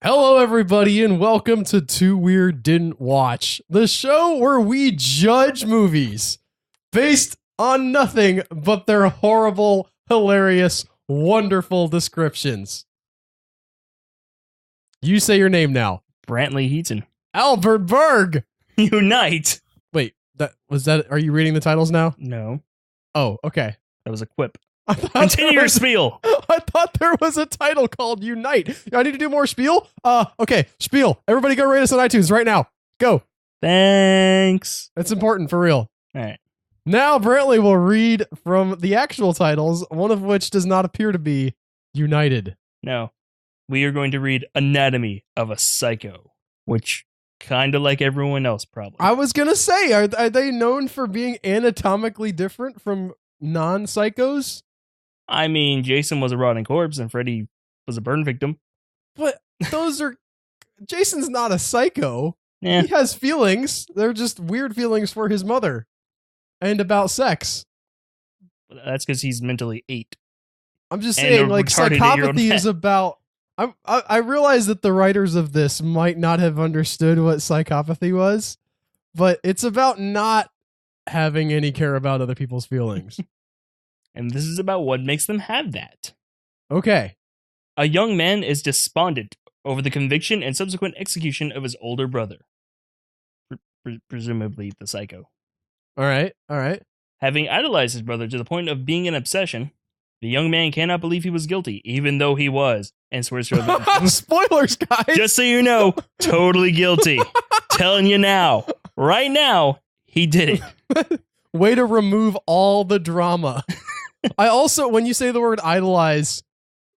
Hello, everybody, and welcome to Too Weird Didn't Watch, the show where we judge movies based on nothing but their horrible, hilarious, wonderful descriptions. You say your name now. Brantley Heaton. Albert Berg! Unite! Wait, are you reading the titles now? No, Oh, okay. that was a quip. I thought Continue there your was- spiel. I thought there was a title called Unite. I need to do more spiel? Okay, spiel. Everybody go rate us on iTunes right now. Go. Thanks. It's important, for real. All right. Now, Brantley will read from the actual titles, one of which does not appear to be United. No, we are going to read Anatomy of a Psycho, which kind of like everyone else, probably. I was going to say, are they known for being anatomically different from non-psychos? I mean, Jason was a rotting corpse and Freddy was a burn victim. But those are... Jason's not a psycho. Yeah. He has feelings. They're just weird feelings for his mother. And about sex. That's because he's mentally 8. I'm just And saying, a like, retarded 8-year-old psychopathy man. is about... I realize that the writers of this might not have understood what psychopathy was, but it's about not having any care about other people's feelings. And this is about what makes them have that. Okay. A young man is despondent over the conviction and subsequent execution of his older brother. Presumably the psycho. All right. Having idolized his brother to the point of being an obsession, the young man cannot believe he was guilty, even though he was, and swears to avenge. Spoilers, guys. Just so you know, totally guilty. Telling you now, right now, he did it. Way to remove all the drama. I also, when you say the word idolize,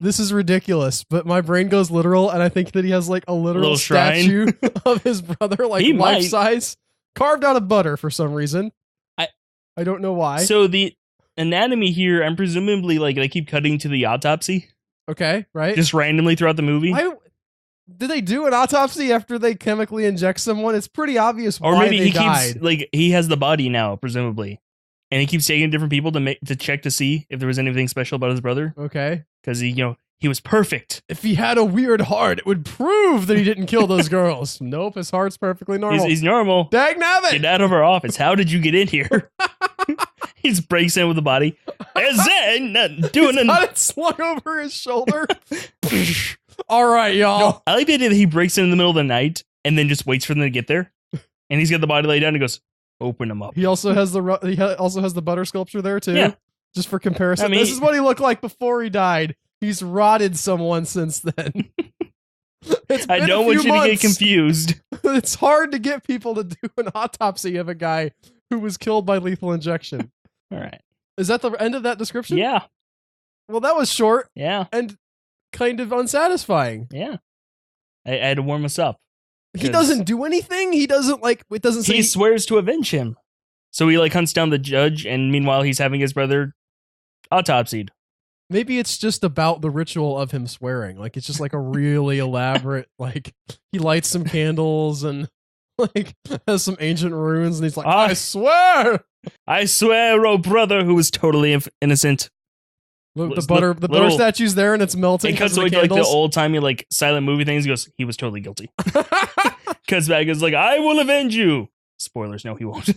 this is ridiculous, but my brain goes literal, and I think that he has like a literal Little shrine. statue of his brother, like He life might. size, carved out of butter for some reason. I don't know why. So the anatomy here, I'm presumably like they keep cutting to the autopsy, Okay, right? just randomly throughout the movie. Did they do an autopsy after they chemically inject someone? It's pretty obvious Or why maybe they he died. keeps like he has the body now, presumably, and he keeps taking different people to check to see if there was anything special about his brother, Okay. because he was perfect. If he had a weird heart, it would prove that he didn't kill those girls. Nope, his heart's perfectly normal. He's normal. Dagnabbit! Get out of our office. How did you get in here? He just breaks in with the body. And then doing He's got it slung over his shoulder. All right, y'all. I like the idea that he breaks in the middle of the night and then just waits for them to get there. And he's got the body laid down and goes, open them up. He also has the butter sculpture there too. Yeah. Just for comparison. I mean, this is what he looked like before he died. He's rotted someone since then. It's I been don't a want few you to get months. confused. It's hard to get people to do an autopsy of a guy who was killed by lethal injection. All right. Is that the end of that description? Yeah. Well, that was short Yeah. and kind of unsatisfying. Yeah. I had to warm us up. He doesn't do anything. He doesn't it doesn't say He swears to avenge him. So he hunts down the judge, and meanwhile he's having his brother autopsied. maybe it's just about the ritual of him swearing. Like it's just like a really elaborate, like he lights some candles and like has some ancient runes and he's like, I swear. I swear, oh brother, who was totally innocent. Look, Look, the butter little- statue's there and it's melting. It cuts because away of to the the candles. old timey silent movie things. He goes, he was totally guilty. Cuts back, is like, I will avenge you. Spoilers, no, he won't.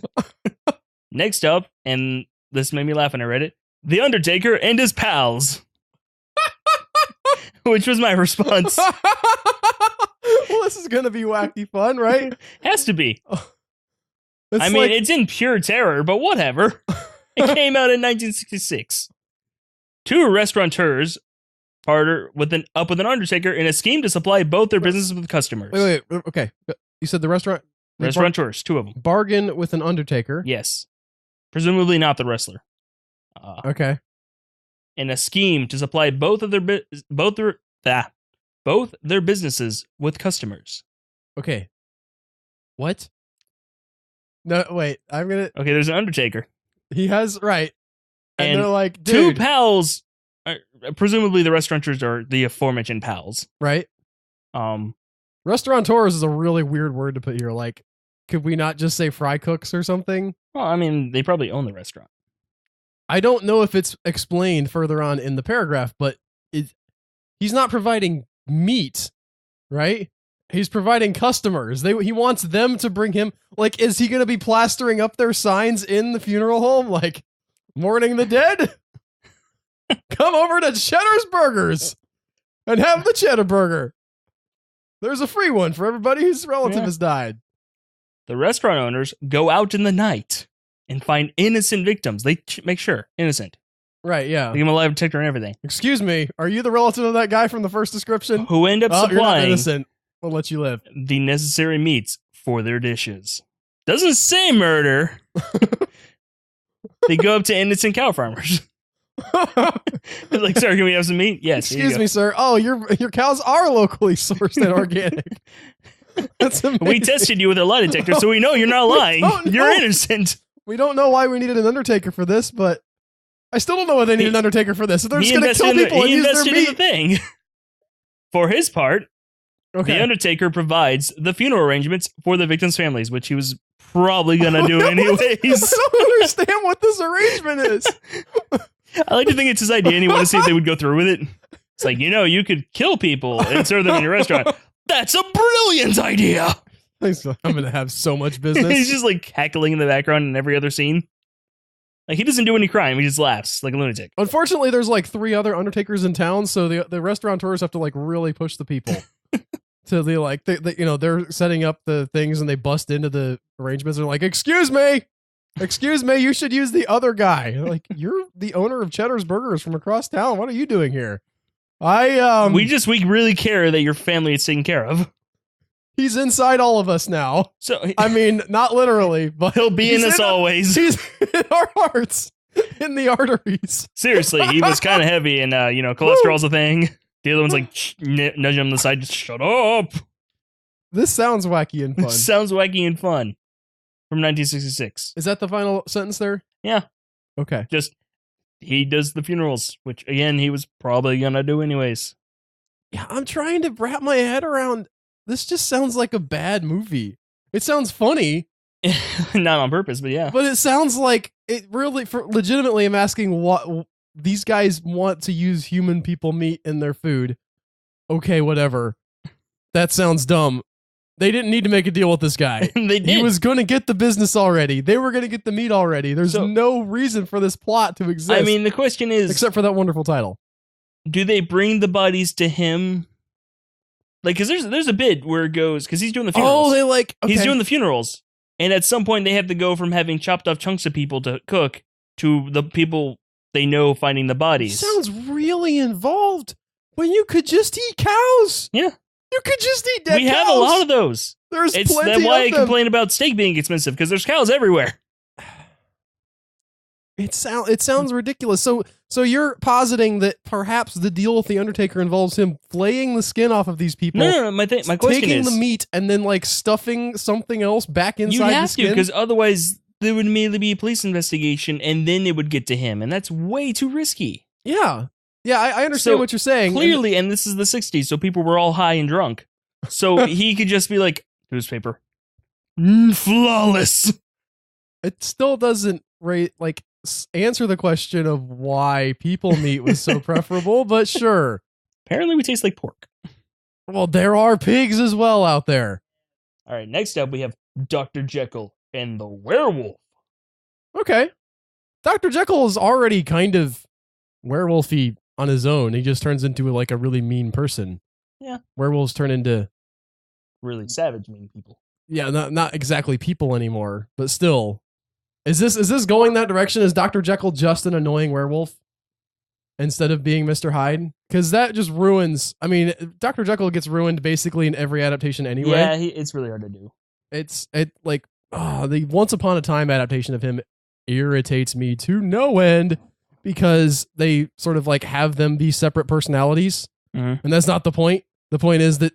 Next up, and this made me laugh when I read it, The Undertaker and his pals. Which was my response. Well, this is gonna be wacky fun, right? Has to be. It's I mean, it's in pure terror, but whatever. It came out in 1966. Two restaurateurs partner up with an Undertaker in a scheme to supply both their businesses with customers. wait, okay. You said the restaurant Restaurateurs, two of them. bargain with an Undertaker. Yes. Presumably not the wrestler. Okay. In a scheme to supply both their businesses with customers. Okay. What? No, wait. I'm gonna. Okay, there's an Undertaker. He has right, and, And they're like, Two dude, pals. Presumably the restaurateurs are the aforementioned pals. right? Restaurateurs is a really weird word to put here. Like, could we not just say fry cooks or something? Well, I mean, they probably own the restaurant. I don't know if it's explained further on in the paragraph, but he's not providing meat. right? He's providing customers. He wants them to bring him. Like, is he going to be plastering up their signs in the funeral home? Like, mourning the dead? Come over to Cheddar's Burgers and have the cheddar burger. There's a free one for everybody whose relative has died. The restaurant owners go out in the night and find innocent victims. They make sure, innocent. Right, yeah. They give him a lie detector and everything. Excuse me, are you the relative of that guy from the first description? Who end up You're not supplying innocent. We'll let you live. the necessary meats for their dishes. Doesn't say murder. They go up to innocent cow farmers. Like, sir, can we have some meat? Yes. Excuse me, sir. Oh, your cows are locally sourced and organic. That's amazing. We tested you with a lie detector, so we know you're not lying. You're innocent. We don't know why we needed an Undertaker for this, but I still don't know why they need an Undertaker for this. So they're just going to kill people and use their meat. He invested in the thing. For his part, the Undertaker provides the funeral arrangements for the victims' families, which he was probably going to do anyways. I don't understand what this arrangement is. I like to think it's his idea, and he wanted to see if they would go through with it. It's like, you could kill people and serve them in your restaurant. That's a brilliant idea. I'm going to have so much business. He's just like cackling in the background in every other scene. Like, he doesn't do any crime. He just laughs like a lunatic. Unfortunately, there's like 3 other Undertakers in town, so the restaurateurs have to like really push the people. So they're setting up the things and they bust into the arrangements. They're like, excuse me, you should use the other guy. They're like, you're the owner of Cheddar's Burgers from across town. What are you doing here? We really care that your family is taken care of. He's inside all of us now. So I mean, not literally, but he'll be in us always. He's in our hearts, in the arteries. Seriously, he was kind of heavy, and cholesterol's a thing. The other one's like nudging him on the side, just shut up. This sounds wacky and fun. Sounds wacky and fun. From 1966. Is that the final sentence there? Yeah. Okay. Just he does the funerals, which again he was probably gonna do anyways. Yeah, I'm trying to wrap my head around. This just sounds like a bad movie. It sounds funny. Not on purpose, but yeah. But it sounds like it really, legitimately, I'm asking what these guys want to use human people meat in their food. Okay, whatever. That sounds dumb. They didn't need to make a deal with this guy. They did. He was going to get the business already. They were going to get the meat already. There's no reason for this plot to exist. I mean, the question is... Except for that wonderful title. Do they bring the bodies to him? Like, because there's a bit where it goes, because he's doing the funerals. Oh, He's doing the funerals. And at some point, they have to go from having chopped off chunks of people to cook to the people they know finding the bodies. Sounds really involved. When you could just eat cows. Yeah. You could just eat dead cows. We have a lot of those. There's plenty of them. That's why I complain about steak being expensive, because there's cows everywhere. It sounds ridiculous. So you're positing that perhaps the deal with the Undertaker involves him flaying the skin off of these people. No. My question taking is, the meat and then like stuffing something else back inside the skin. You have to, because otherwise there would immediately be a police investigation, and then it would get to him, and that's way too risky. Yeah. Yeah, I understand what you're saying. Clearly, and this is the 60s, so people were all high and drunk. So he could just be like, newspaper. Flawless. It still doesn't answer the question of why people meat was so preferable, but sure. Apparently we taste like pork. Well, there are pigs as well out there. All right, next up we have Dr. Jekyll and the Werewolf. Okay. Dr. Jekyll is already kind of werewolfy on his own. He just turns into like a really mean person. Yeah. Werewolves turn into really savage mean people. Yeah, not exactly people anymore, but still. Is this going that direction? Is Dr. Jekyll just an annoying werewolf instead of being Mr. Hyde? Because that just ruins... I mean, Dr. Jekyll gets ruined basically in every adaptation anyway. Yeah, it's really hard to do. The Once Upon a Time adaptation of him irritates me to no end because they sort of like have them be separate personalities. Mm-hmm. And that's not the point. The point is that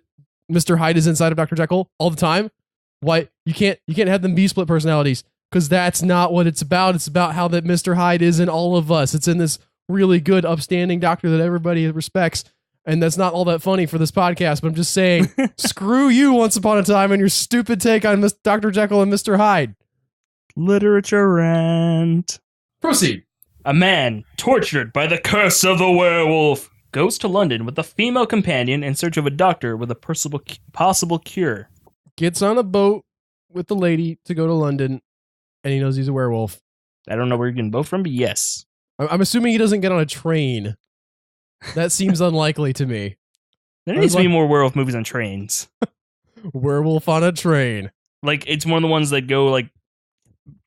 Mr. Hyde is inside of Dr. Jekyll all the time. Why you can't have them be split personalities? Because that's not what it's about. It's about how that Mr. Hyde is in all of us. It's in this really good, upstanding doctor that everybody respects. And that's not all that funny for this podcast, but I'm just saying, screw you, Once Upon a Time, and your stupid take on Dr. Jekyll and Mr. Hyde. Literature rant. Proceed. A man tortured by the curse of the werewolf goes to London with a female companion in search of a doctor with a possible cure. Gets on a boat with the lady to go to London, and he knows he's a werewolf. I don't know where you're getting both from, but yes. I'm assuming he doesn't get on a train. That seems unlikely to me. There needs to be more werewolf movies on trains. Werewolf on a train. Like, it's one of the ones that go, like,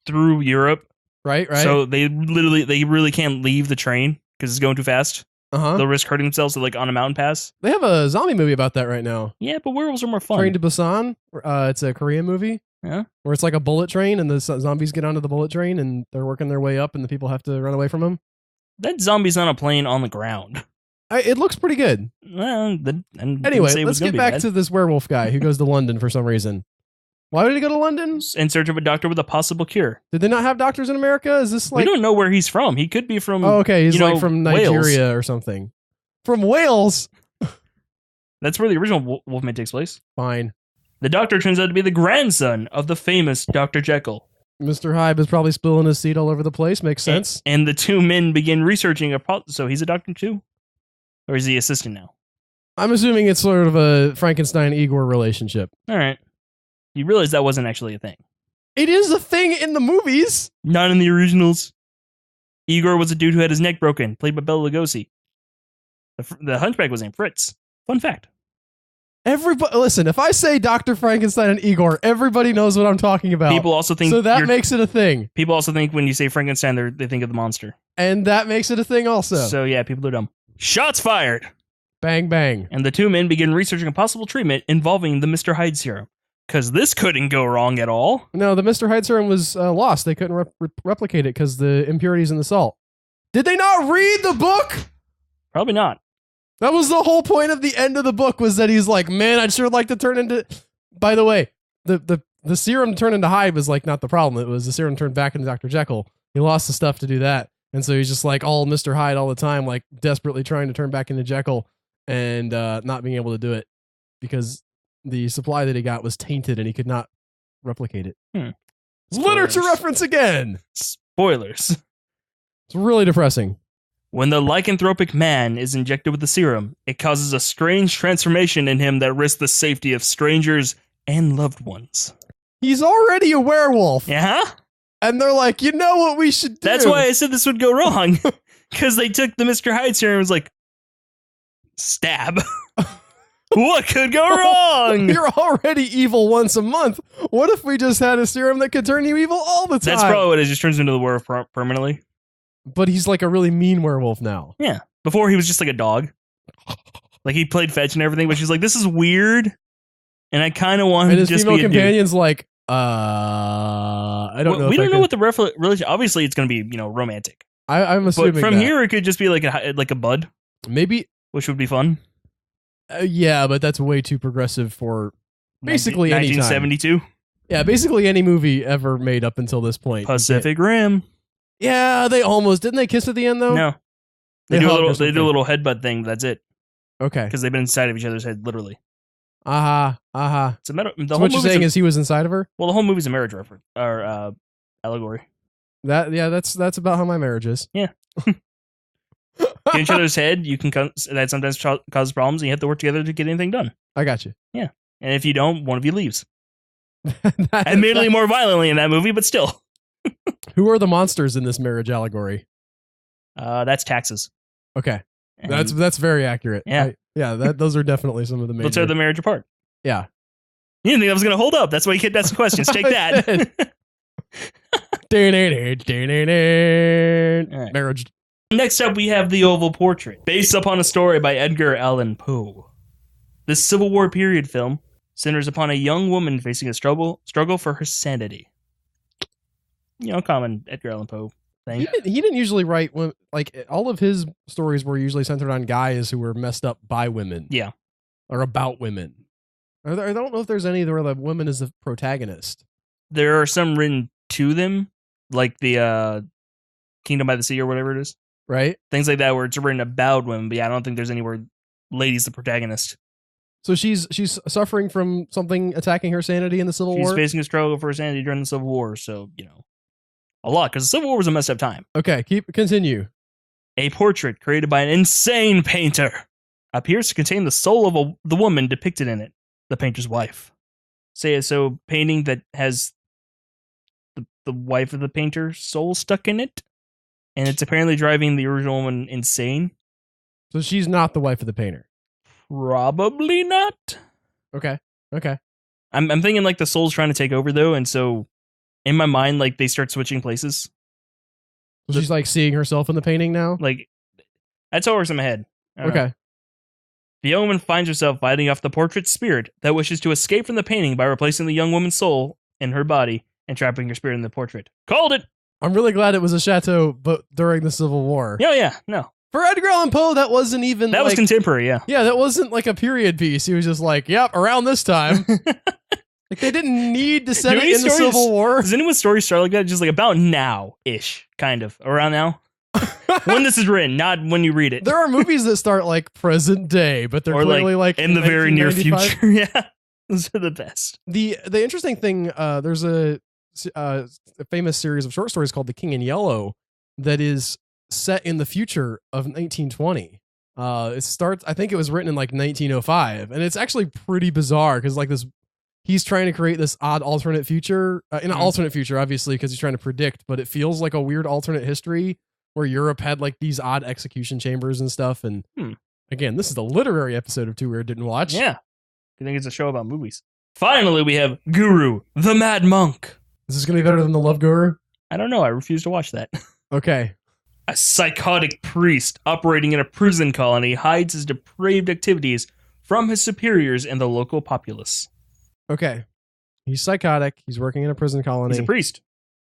through Europe. Right. So they really can't leave the train because it's going too fast. They'll risk hurting themselves like on a mountain pass. They have a zombie movie about that right now. Yeah, but werewolves are more fun. Train to Busan. It's a Korean movie. Yeah. Where it's like a bullet train and the zombies get onto the bullet train and they're working their way up and the people have to run away from them. That zombie's on a plane on the ground. It looks pretty good. Well, anyway, let's get back to this werewolf guy who goes to London for some reason. Why did he go to London? In search of a doctor with a possible cure. Did they not have doctors in America? Is this like... We don't know where he's from. He could be from... Oh, okay. He's like from Nigeria Wales. or something. From Wales? That's where the original Wolfman takes place. Fine. The doctor turns out to be the grandson of the famous Dr. Jekyll. Mr. Hyde is probably spilling his seed all over the place. Makes sense. And the two men begin researching so he's a doctor too? Or is he assistant now? I'm assuming it's sort of a Frankenstein-Igor relationship. All right. You realize that wasn't actually a thing. It is a thing in the movies. Not in the originals. Igor was a dude who had his neck broken, played by Bela Lugosi. The Hunchback was named Fritz. Fun fact. Everybody, listen, if I say Dr. Frankenstein and Igor, everybody knows what I'm talking about. People also think... So that makes it a thing. People also think when you say Frankenstein, they think of the monster. And that makes it a thing also. So yeah, people are dumb. Shots fired! Bang, bang. And the two men begin researching a possible treatment involving the Mr. Hyde serum. Because this couldn't go wrong at all. No, the Mr. Hyde serum was lost. They couldn't replicate it because the impurities in the salt. Did they not read the book? Probably not. That was the whole point of the end of the book, was that he's like, man, I'd sure like to turn into... By the way, the serum turned into Hyde was like not the problem. It was the serum turned back into Dr. Jekyll. He lost the stuff to do that. And so he's just like all Mr. Hyde all the time, like desperately trying to turn back into Jekyll and not being able to do it because the supply that he got was tainted and he could not replicate it. Literature reference again. Spoilers. It's really depressing. When the lycanthropic man is injected with the serum, it causes a strange transformation in him that risks the safety of strangers and loved ones. He's already a werewolf. Yeah? And they're like, you know what we should do? That's why I said this would go wrong. Because they took the Mr. Hyde serum and was like, stab. What could go wrong? You're already evil once a month. What if we just had a serum that could turn you evil all the time? That's probably what it is. Just turns into the werewolf permanently. But he's like a really mean werewolf now. Yeah. Before he was just like a dog. Like he played fetch and everything, but she's like, this is weird. And I kind of want him to just be a dude. And his female companion's like, I don't know. We don't know what the relation... Obviously, it's going to be, romantic. I'm assuming but from here, it could just be like a bud. Maybe. Which would be fun. Yeah, but that's way too progressive for basically any time. 1972? Yeah, basically any movie ever made up until this point. Pacific Rim. Yeah, they almost... Didn't they kiss at the end, though? No. They do a little headbutt thing, but that's it. Okay. Because they've been inside of each other's head, literally. It's a meta- so what you're saying is he was inside of her? Well, the whole movie's a marriage reference, or allegory. That's about how my marriage is. Yeah. Get each other's head, you can that sometimes causes problems, and you have to work together to get anything done. I got you. Yeah. And if you don't, one of you leaves. Admittedly more violently in that movie, but still. Who are the monsters in this marriage allegory? That's taxes. Okay. And that's very accurate. Yeah. Those are definitely some of the major... Let's tear the marriage apart. Yeah. You didn't think I was going to hold up. That's why you kept asking questions. Take that. Right. Marriage. Next up, we have The Oval Portrait, based upon a story by Edgar Allan Poe. This Civil War period film centers upon a young woman facing a struggle for her sanity. Common Edgar Allan Poe thing. He didn't usually write, like, all of his stories were usually centered on guys who were messed up by women. Yeah. Or about women. I don't know if there's any where the woman is the protagonist. There are some written to them, like the Kingdom by the Sea or whatever it is. Right? Things like that where it's written about women, but yeah, I don't think there's anywhere lady's the protagonist. So she's suffering from something attacking her sanity in the Civil War? She's facing a struggle for her sanity during the Civil War, so, a lot, because the Civil War was a messed up time. Okay, continue. A portrait created by an insane painter appears to contain the soul of the woman depicted in it, the painter's wife. So painting that has the wife of the painter's soul stuck in it, and it's apparently driving the original woman insane. So she's not the wife of the painter. Probably not. Okay. I'm thinking like the soul's trying to take over though, and so in my mind, like they start switching places. So she's like seeing herself in the painting now? Like that's how it works in my head. Okay. The young woman finds herself fighting off the portrait's spirit that wishes to escape from the painting by replacing the young woman's soul in her body and trapping her spirit in the portrait. Called it! I'm really glad it was a chateau, but during the Civil War. Yeah, no. For Edgar Allan Poe, that wasn't even That was contemporary, yeah. Yeah, that wasn't like a period piece. He was just like, yep, around this time. Like they didn't need to set it in the Civil War. Does anyone's story start like that? Just like about now-ish, kind of. Around now? When this is written, not when you read it. There are movies that start like present day, but they're clearly like in the very near future. Yeah, those are the best. The interesting thing, there's a famous series of short stories called The King in Yellow that is set in the future of 1920. It starts, I think it was written in like 1905, and it's actually pretty bizarre because like this, he's trying to create this odd alternate future, in an alternate future, obviously, because he's trying to predict, but it feels like a weird alternate history where Europe had like these odd execution chambers and stuff. And again, this is the literary episode of Too Weird Didn't Watch. Yeah. I think it's a show about movies. Finally, we have Guru, the Mad Monk. Is this going to be better than The Love Guru? I don't know. I refuse to watch that. Okay. A psychotic priest operating in a prison colony hides his depraved activities from his superiors and the local populace. Okay. He's psychotic. He's working in a prison colony. He's a priest.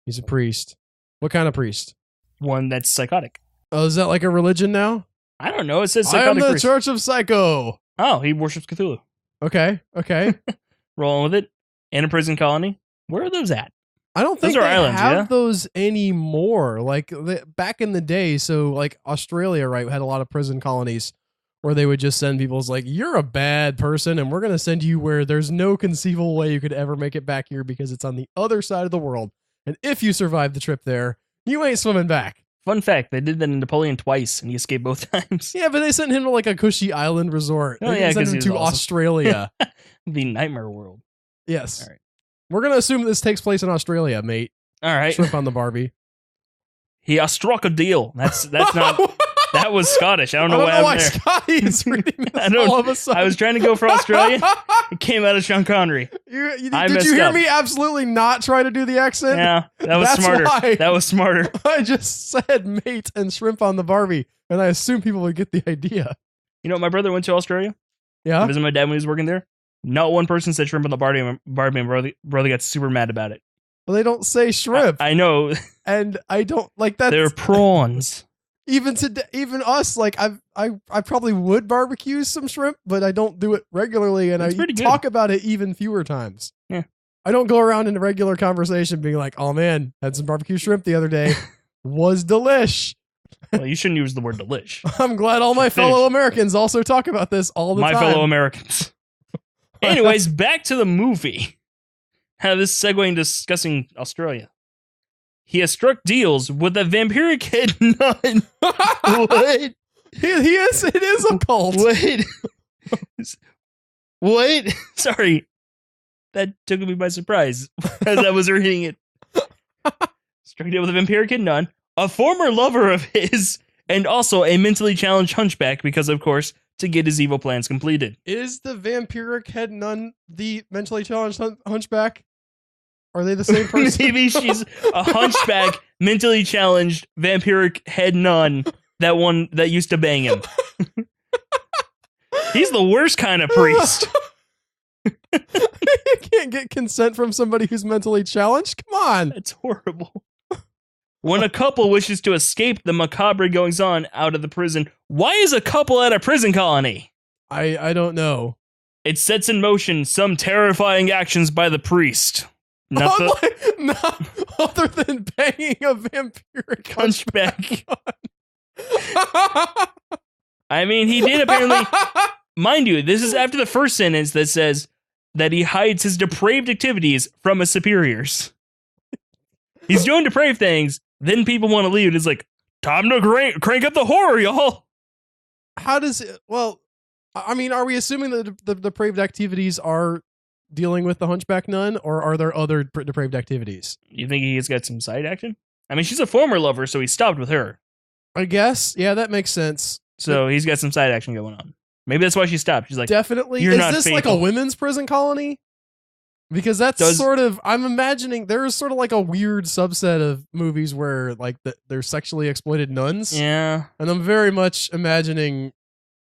He's a priest. What kind of priest? One that's psychotic. Oh, is that like a religion now? I don't know. It says I psychotic am the priest. Church of Psycho. Oh, he worships Cthulhu. Okay. Rolling with it. In a prison colony. Where are those at? I don't think Those are they islands, have yeah? those anymore. Like back in the day, so like Australia, right, had a lot of prison colonies where they would just send people as like, you're a bad person and we're going to send you where there's no conceivable way you could ever make it back here because it's on the other side of the world. And if you survive the trip there, you ain't swimming back. Fun fact, they did that in Napoleon twice and he escaped both times. Yeah, but they sent him to like a cushy island resort. Oh, They yeah, didn't 'cause send he him to was awesome. Australia. The nightmare world. Yes. All right. We're going to assume this takes place in Australia, mate. All right. Shrimp on the Barbie. He struck a deal. That's not... That was Scottish. I don't know why there. Scotty is reading this I don't- all of a sudden. I was trying to go for Australia. It came out of Sean Connery. Did messed you hear up. me absolutely not try to do the accent? Yeah, that was That's smarter. why. That was smarter. I just said mate and shrimp on the Barbie, and I assumed people would get the idea. You know, my brother went to Australia. Yeah? To visit my dad when he was working there. Not one person said shrimp on the Barbie, and brother got super mad about it. Well, they don't say shrimp, I know. and I don't like that. They're prawns. Even today, even us, like I probably would barbecue some shrimp, but I don't do it regularly, and It's I pretty good. talk about it even fewer times. Yeah. I don't go around in a regular conversation being like, "Oh man, had some barbecue shrimp the other day, was delish." Well, you shouldn't use the word delish. I'm glad all my Finish. fellow Americans also talk about this all the My time. fellow Americans. Anyways, back to the movie. How this segue into discussing Australia. He has struck deals with a vampiric head nun. What? He is. It is a cult. What? What? Sorry. That took me by surprise as I was reading it. Struck a deal with a vampiric head nun, a former lover of his, and also a mentally challenged hunchback because, of course, to get his evil plans completed. Is the vampiric head nun the mentally challenged hunchback? Are they the same person? Maybe she's a hunchback, mentally challenged, vampiric head nun that used to bang him. He's the worst kind of priest. You can't get consent from somebody who's mentally challenged. Come on. That's horrible. When a couple wishes to escape the macabre goings on out of the prison, why is a couple at a prison colony? I don't know. It sets in motion some terrifying actions by the priest. Not the Not other than banging a vampiric hunchback. I mean, he did apparently. Mind you, this is after the first sentence that says that he hides his depraved activities from his superiors. He's doing depraved things, then people want to leave, and it's like, Time to crank up the horror, y'all. How does it? Well, I mean, are we assuming that the depraved activities are dealing with the Hunchback Nun, or are there other depraved activities? You think he's got some side action? I mean, she's a former lover, so he stopped with her. I guess. Yeah, that makes sense. So he's got some side action going on. Maybe that's why she stopped. She's like, definitely. You're Is not this faithful. like a women's prison colony? Because that's sort of, I'm imagining there's sort of like a weird subset of movies where like they're sexually exploited nuns. Yeah. And I'm very much imagining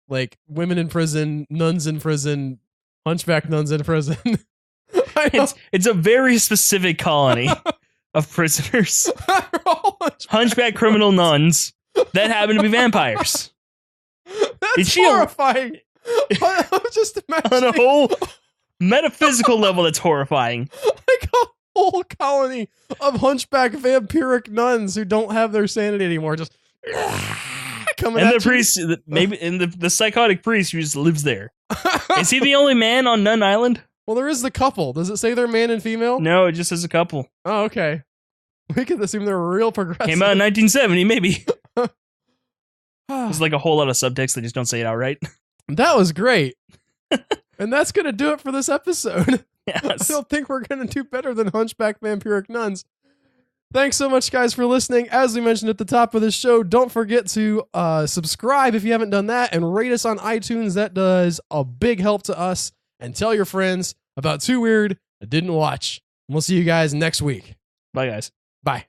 like women in prison, nuns in prison, hunchback nuns in prison. It's a very specific colony of prisoners. Hunchback criminal nuns that happen to be vampires. That's horrifying. I'm just imagining. On a whole metaphysical level, that's horrifying. Like a whole colony of hunchback vampiric nuns who don't have their sanity anymore. Just coming and at the priest, maybe, and the psychotic priest who just lives there. Is he the only man on Nun Island? Well, there is the couple. Does it say they're man and female? No, it just says a couple. Oh, okay. We could assume they're real progressive. Came out in 1970, maybe. There's like a whole lot of subtext that just don't say it outright. That was great. And that's going to do it for this episode. Yes. I don't think we're going to do better than Hunchback Vampiric Nuns. Thanks so much, guys, for listening. As we mentioned at the top of the show, don't forget to subscribe if you haven't done that and rate us on iTunes. That does a big help to us. And tell your friends about Too Weird I Didn't Watch. And we'll see you guys next week. Bye, guys. Bye.